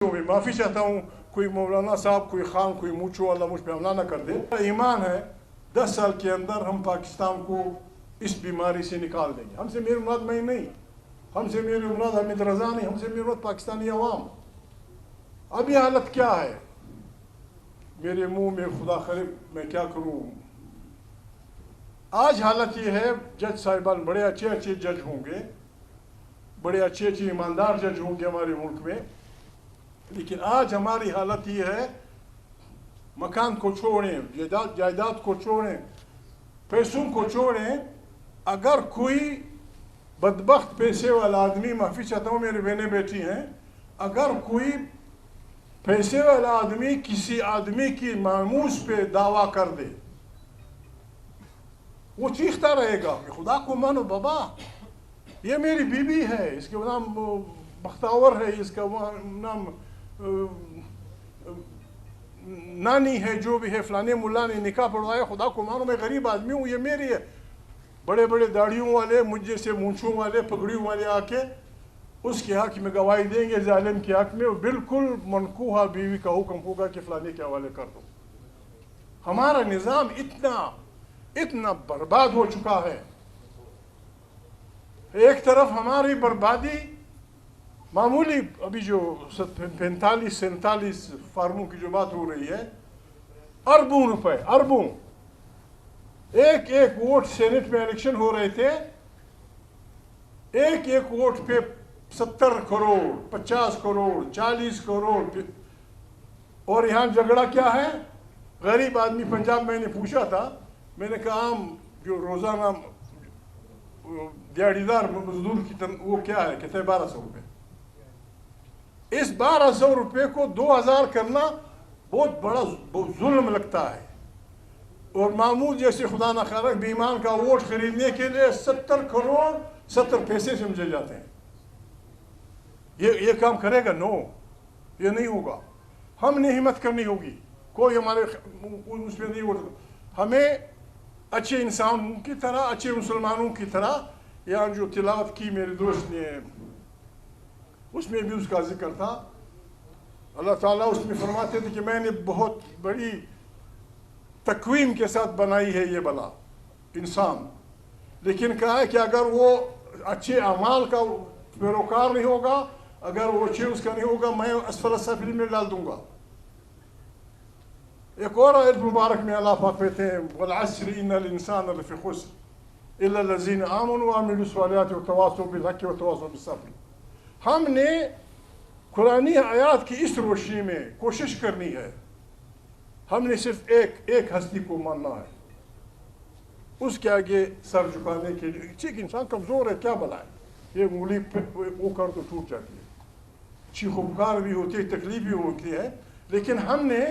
मैं माफ़ी चाहता हूँ, कोई मौलाना साहब, कोई खान, कोई मूछो वाला मुझ पर हमला ना कर दे। ईमान है 10 साल के अंदर हम पाकिस्तान को इस बीमारी से निकाल देंगे। हमसे मेरी मुराद मैं नहीं, हमसे मेरी मुराद हामिद रज़ा नहीं, हमसे मेरी मुराद पाकिस्तानी अवाम। अब ये हालत क्या है, मेरे मुंह में खुदा करे मैं क्या करूँ। आज हालत ये है, जज साहिबान बड़े अच्छे अच्छे जज होंगे, बड़े अच्छे अच्छे ईमानदार जज होंगे हमारे मुल्क में, लेकिन आज हमारी हालत ये है, मकान को छोड़ें, जायदाद को छोड़ें, पैसों को छोड़ें, अगर कोई बदबख्त पैसे वाला आदमी, माफ़ी चाहता हूँ मेरी बहनें बैठी हैं, अगर कोई पैसे वाला आदमी किसी आदमी की मामूस पे दावा कर दे, वो चीखता रहेगा कि खुदा को मानो बाबा, ये मेरी बीबी है, इसका नाम बख्तावर है, इसका नाम नानी है, जो भी है, फलाने मुल्ला ने निकाह पढ़वाया, खुदा को मानो मैं गरीब आदमी हूँ, ये मेरी है। बड़े बड़े दाढ़ियों वाले, मुझ जैसे मूंछों वाले, पगड़ियों वाले आके उसके हक में गवाही देंगे, जालिम के हक में बिल्कुल मनकूहा बीवी का हुक्म होगा कि फलाने के हवाले कर दो। हमारा निज़ाम इतना बर्बाद हो चुका है। एक तरफ हमारी बर्बादी मामूली, अभी जो 45-47 फार्मों की जो बात हो रही है, अरबों रुपए, अरबों, एक एक वोट सेनेट में इलेक्शन हो रहे थे, एक एक वोट पे 70 करोड़, 50 करोड़, 40 करोड़। और यहाँ झगड़ा क्या है, गरीब आदमी, पंजाब मैंने पूछा था, मैंने कहा आम जो रोजाना दिहाड़ीदार मजदूर की वो क्या है, कहते हैं 1200 रुपये। इस 1200 रुपये को 2000 करना बहुत बड़ा जुल्म लगता है। और मामूल जैसे खुदा न खारा बेईमान का वोट खरीदने के लिए 70 करोड़ 70 पैसे समझे जाते हैं। ये काम करेगा? नो, ये नहीं होगा। हमने हिम्मत करनी होगी, कोई हमारे उसमें नहीं होता। हमें अच्छे इंसानों की तरह, अच्छे मुसलमानों की तरह, यहाँ जो तिलावत की मेरे दोस्त ने, उसमें भी उसका जिक्र था। अल्लाह ताला उसमें फरमाते थे कि मैंने बहुत बड़ी तकवीम के साथ बनाई है ये बला इंसान, लेकिन कहा है कि अगर वो अच्छे अमाल का पैरोकार नहीं होगा, अगर वो अच्छे उसका नहीं होगा, मैं असफल साफिलीन में डाल दूंगा। एक और आयत मुबारक में अल्लाह पाक कहते हैं, वल अस्र इन्नल इंसान लफी खुस्र इल्ला लज़ीना आमनू व अमिलुस सवालियाति व तवासौ बिल हक़्क़ि व तवासौ बिस सब्र। हमने कुरानी आयात की इस रोशनी में कोशिश करनी है, हमने सिर्फ एक हस्ती को मानना है, उसके आगे सर झुकाने के लिए। ठीक, इंसान कमज़ोर है, क्या भला है, ये उंगली वो कर तो टूट जाती है, चीखो पुकार भी होती है, तकलीफ भी होती है, लेकिन हमने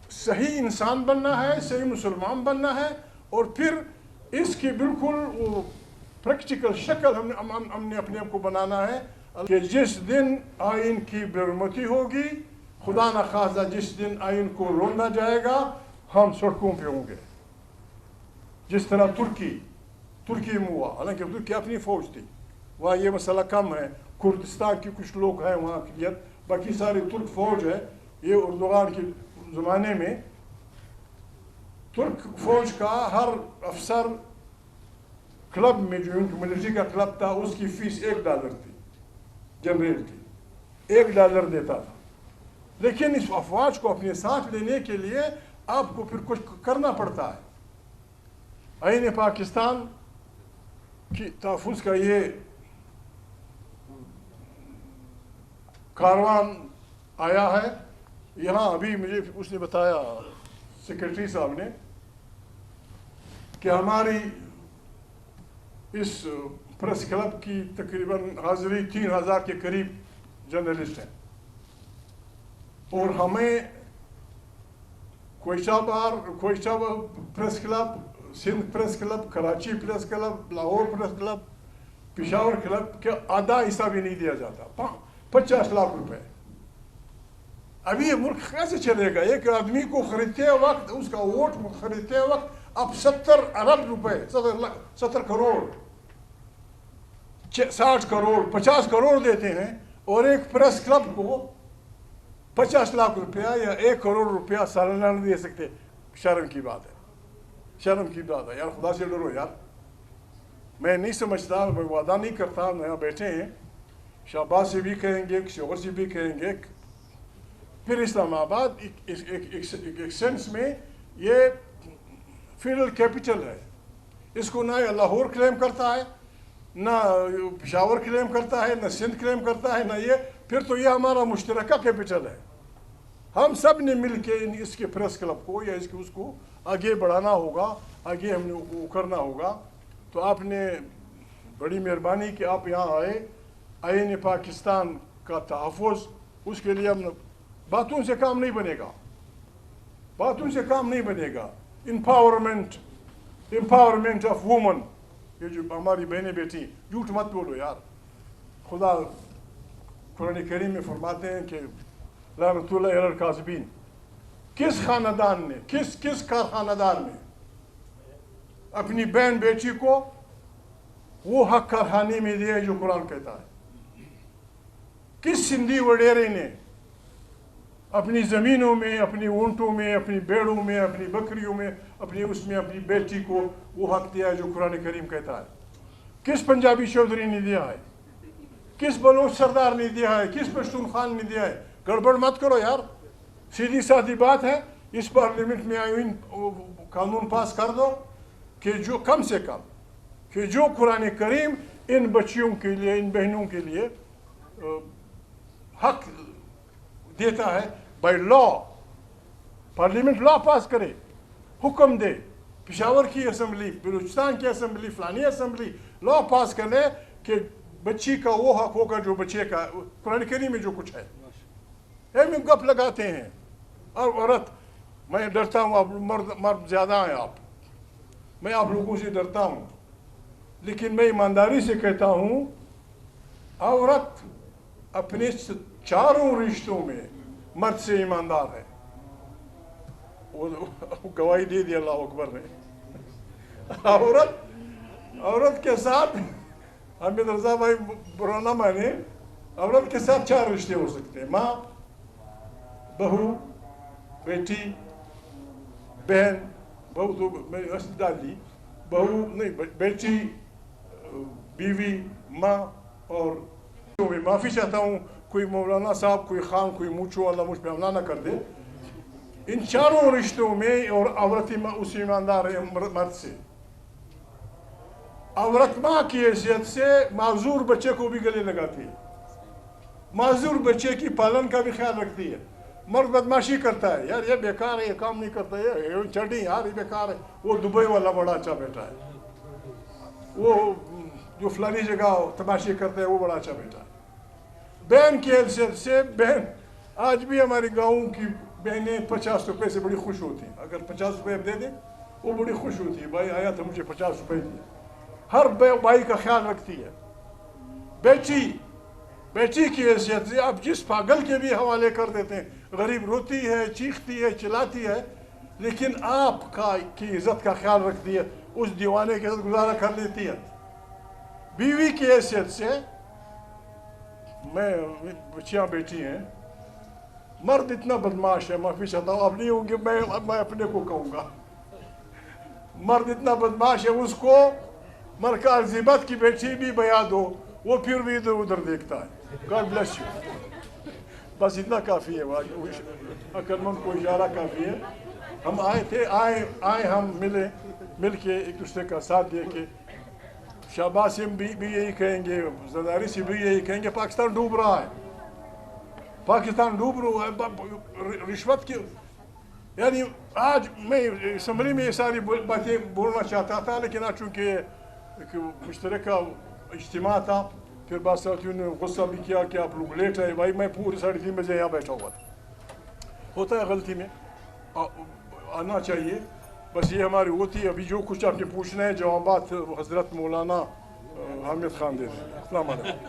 सही इंसान बनना है, सही मुसलमान बनना है, और फिर इसकी बिल्कुल वो प्रैक्टिकल शक्ल हमने अपने आप को बनाना है कि जिस दिन आइन की बेरुमती होगी, खुदा न खासा जिस दिन आइन को रोना जाएगा, हम सड़कों पे होंगे। जिस तरह तुर्की में हुआ, हालांकि तुर्की अपनी फौज थी, वहाँ ये मसला कम है, कुर्दिस्तान के कुछ लोग हैं वहाँ क्लियर, बाकी सारी तुर्क फौज है। ये उर्दुगान के ज़माने में तुर्क फौज का हर अफसर क्लब में, जो मिलिट्री का क्लब था, उसकी फीस $1 थी, जनरल की $1 देता था। लेकिन इस अफवाज को अपने साथ लेने के लिए आपको फिर कुछ करना पड़ता है। आईन पाकिस्तान की तहफ़्फ़ुज़ का ये कारवान आया है यहाँ। अभी मुझे उसने बताया, सेक्रेटरी साहब ने, कि हमारी इस प्रेस क्लब की तकरीबन हाज़िरी 3000 के करीब जर्नलिस्ट हैं, और हमें Quetta press club, Sindh press club, Karachi press club, Lahore press club, Peshawar club के आधा हिस्सा भी नहीं दिया जाता। 50 लाख रुपए। अभी ये मुल्क कैसे चलेगा? एक आदमी को खरीदते वक्त, उसका वोट खरीदते वक्त अब 70 अरब रुपए, 70 करोड़, 60 करोड़, 50 करोड़ देते हैं, اور ایک پریس کلب کو 50 لاکھ روپیہ یا 1 کروڑ روپیہ سالانہ نہیں دے سکتے. شرم کی بات ہے, شرم کی بات ہے یار, خدا سے ڈرو یار. میں نہیں سمجھتا, میں وعدہ نہیں کرتا, یہاں بیٹھے ہیں, شہباز سے بھی کہیں گے, کسی اور سے بھی کہیں گے. پھر اسلام آباد ایک سینس میں یہ فیڈرل کیپٹل ہے. اس کو نہ لاہور کلیم کرتا ہے, نہ پشاور کلیم کرتا ہے, نہ سندھ کلیم کرتا ہے, نہ یہ. پھر تو یہ ہمارا مشترکہ کیپٹل ہے. ہم سب نے مل کے اس کے پریس کلب کو یا اس کو آگے بڑھانا ہوگا, آگے ہم نے کرنا ہوگا. تو آپ نے بڑی مہربانی کہ آپ یہاں آئے. آئین پاکستان کا تحفظ, اس کے لیے ہم باتوں سے کام نہیں بنے گا, باتوں سے کام نہیں بنے گا. امپاورمنٹ آف وومن, یہ جو ہماری بہنیں بیٹی, جھوٹ مت بولو یار. خدا قرآن کریم میں فرماتے ہیں کہ لعنت اللہ علی الکاذبین. کس خاندان نے, کس خاندان نے اپنی بہن بیٹی کو وہ حق کارخانے میں دیا جو قرآن کہتا ہے؟ کس سندھی وڈیرے نے اپنی زمینوں میں, اپنی اونٹوں میں, اپنی بیڑوں میں, اپنی بکریوں میں, اپنی اپنی بیٹی کو وہ حق دیا ہے جو قرآن کریم کہتا ہے؟ کس پنجابی چودھری نے دیا ہے؟ کس بلوچ سردار نے دیا ہے؟ کس پشتون خان نے دیا ہے؟ گڑبڑ مت کرو یار, سیدھی سادھی بات ہے. اس پارلیمنٹ میں آئین قانون پاس کر دو کہ جو کم سے کم کہ جو قرآن کریم ان بچیوں کے لیے, ان بہنوں کے لیے حق دیتا ہے بائی لا. پارلیمنٹ لا پاس کرے, حکم دے, پشاور کی اسمبلی, بلوچستان کی اسمبلی, فلانی اسمبلی لا پاس کرے کہ بچی کا وہ حق ہوگا جو بچے کا قرآن کریم میں جو کچھ ہے. ہم گپ لگاتے ہیں, اور عورت, میں ڈرتا ہوں, آپ مرد زیادہ ہیں آپ, میں آپ لوگوں سے ڈرتا ہوں, لیکن میں ایمانداری سے کہتا ہوں عورت اپنے 4 رشتوں میں مرد سے ایماندار ہے. وہ گواہی دے دی اللہ اکبر نے. عورت کے ساتھ, حامد رضا بھائی برا نہ مانے, عورت کے ساتھ 4 رشتے ہو سکتے ہیں: ماں, بہو, بیٹی, بہن, بہو تو میں ڈال دی, بہو نہیں, بیٹی, بیوی, ماں. اور میں معافی چاہتا ہوں, کوئی مولانا صاحب, کوئی خان, کوئی موچو, اللہ مجھ پہ حملہ نہ کر دے. ان 4 رشتوں میں اور عورت اس ایماندار ہے مرد سے. عورت ماں کی حیثیت سے معذور بچے کو بھی گلے لگاتی ہے, معذور بچے کی پالن کا بھی خیال رکھتی ہے. مرد بدماشی کرتا ہے, یار یہ بیکار ہے, یہ کام نہیں کرتا ہے, چڑھی یار یہ بیکار ہے. وہ دبئی والا بڑا اچھا بیٹا ہے, وہ جو فلانی جگہ تماشے کرتے ہیں وہ بڑا اچھا بیٹا ہے. بہن کی حیثیت سے, بہن آج بھی ہمارے گاؤں کی بہنیں 50 روپے سے بڑی خوش ہوتی ہیں. اگر 50 روپے دے دیں وہ بڑی خوش ہوتی ہے, بھائی آیا تھا مجھے 50 روپے دیے. ہر بھائی کا خیال رکھتی ہے. بیٹی کی حیثیت سے آپ جس پاگل کے بھی حوالے کر دیتے ہیں, غریب روتی ہے, چیختی ہے, چلاتی ہے, لیکن آپ کی عزت کا خیال رکھتی ہے, اس دیوانے کے ساتھ گزارا کر لیتی ہے. بیوی کی حیثیت سے, میں بچیاں بیٹی ہیں, مرد اتنا بدماش ہے, معافی چاہتا ہوں, اب نہیں ہوں گے, میں اپنے کو کہوں گا, مرد اتنا بدماش ہے, اس کو مرکز زیبت کی بیٹی بھی بیا دو, وہ پھر بھی ادھر ادھر دیکھتا ہے. God bless you. بس اتنا کافی ہے, عقلمند کو اشارہ کافی ہے. ہم آئے تھے, آئے ہم مل کے ایک دوسرے کا ساتھ دے کے. شہباز سے بھی یہی کہیں گے, زرداری سے بھی یہی کہیں گے, پاکستان ڈوب رہا ہے, پاکستان ڈوب رہا ہے رشوت کی. یعنی آج میں اسمبلی میں یہ ساری باتیں بولنا چاہتا تھا, لیکن آج چونکہ مشترکہ اجتماع تھا, پھر بعض ساتھیوں نے غصہ بھی کیا کہ آپ لوگ لیٹ آئے. بھائی میں پورے 3:30 بجے یہاں بیٹھا ہوا تھا, ہوتا ہے غلطی میں آنا چاہیے. بس یہ ہماری ہوتی ہے. ابھی جو کچھ آپ نے پوچھنا ہے جوابات حضرت مولانا حامد خان دے دیں. السلام علیکم.